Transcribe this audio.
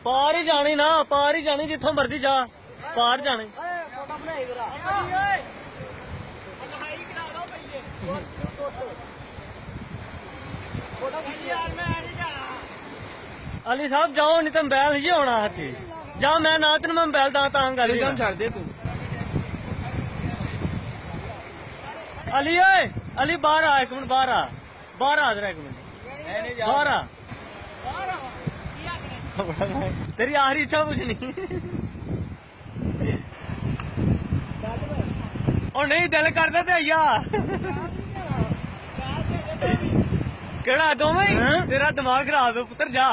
पार ही जानी ना, पार ही जानी, जिथों मर्जी जा, पार जाने। अली साहब जाओ, नहीं तो बैल ही होना हाथी। जा, मैं ना तेन मैं बैल दा कर छड़ दे तू। अली ओए, अली बाहर आ, एक मिनट बाहर आ, बाहर आ जरा, एक मिनट बाहर आ। तेरी आखिरी इच्छा कुछ नहीं। और नहीं दिल करता तो आइया केड़ा दो में तेरा दिमाग खराब है पुत्र, जा।